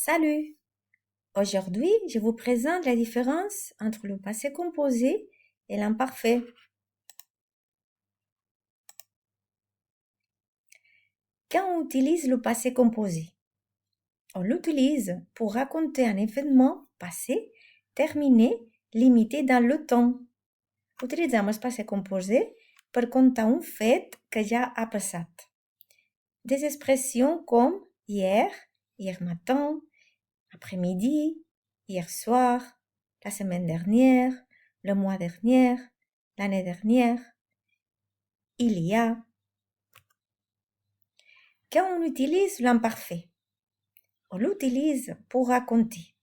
Salut! Aujourd'hui, je vous présente la différence entre le passé composé et l'imparfait. Quand on utilise le passé composé, on l'utilise pour raconter un événement passé, terminé, limité dans le temps. Utilitzem el passé composé per contar un fet que ja ha passat. Des expressions comme hier, hier matin, après-midi, hier soir, la semaine dernière, le mois dernier, l'année dernière, il y a. Quand on utilise l'imparfait, on l'utilise pour raconter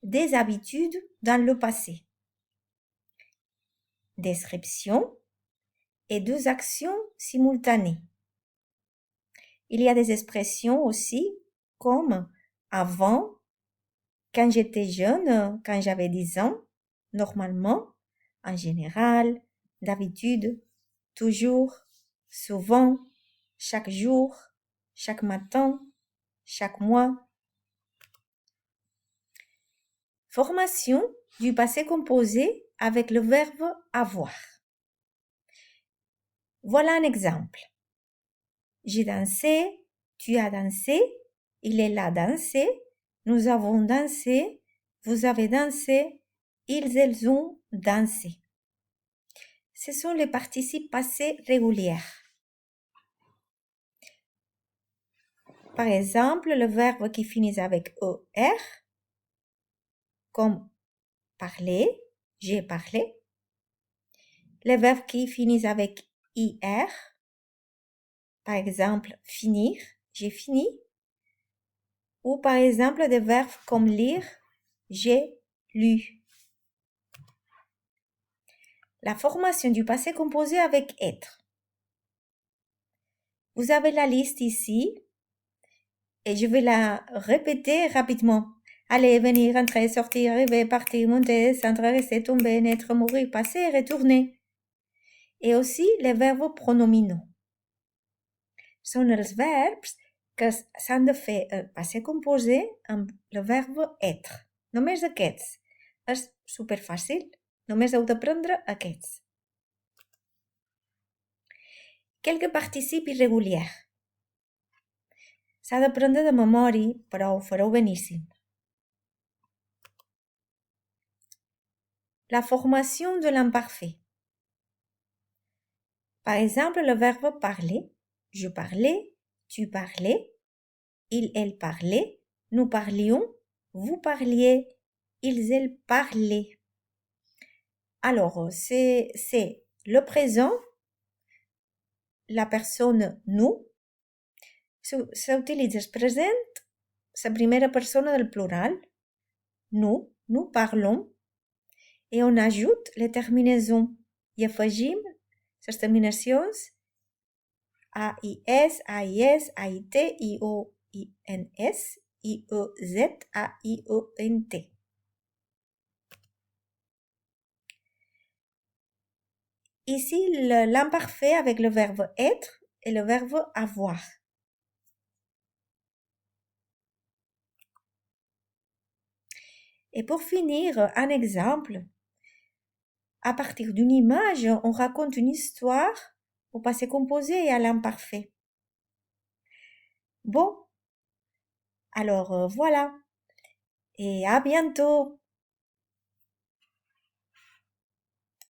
des habitudes dans le passé, description et deux actions simultanées. Il y a des expressions aussi comme avant, quand j'étais jeune, quand j'avais 10 ans, normalement, en général, d'habitude, toujours, souvent, chaque jour, chaque matin, chaque mois. Formation du passé composé avec le verbe avoir. Voilà un exemple. J'ai dansé, tu as dansé, il est là dansé, nous avons dansé, vous avez dansé, elles ont dansé. Ce sont les participes passés réguliers. Par exemple, le verbe qui finit avec ER, comme parler, j'ai parlé. Les verbes qui finissent avec IR, par exemple, finir, j'ai fini. Ou par exemple, des verbes comme lire, j'ai lu. La formation du passé composé avec être. Vous avez la liste ici et je vais la répéter rapidement. Aller, venir, entrer, sortir, arriver, partir, monter, descendre, rester, tomber, naître, mourir, passer, retourner. Et aussi les verbes pronominaux. Són els verbs que s'han de fer el passé composé amb el verbe être. Només aquests. És superfàcil. Només heu d'aprendre aquests. Quelques participes irréguliers. S'ha d'aprendre de memòria, però ho fareu beníssim. La formation de l'imparfait. Par exemple, le verbe parler. Je parlais, tu parlais, il, elle parlait, nous parlions, vous parliez, ils, elles parlaient. Alors, c'est le présent, la personne nous. S'utilitza el present, la primera persona del plural. Nous parlons. Et on ajoute les terminaisons. I afegim les terminacions AIS, AIS, AIT, IOINS, IEZ, AIENT. Ici, l'imparfait avec le verbe être et le verbe avoir. Et pour finir, un exemple. À partir d'une image, on raconte une histoire au passé composé et à l'imparfait. Bon, alors voilà. Et à bientôt!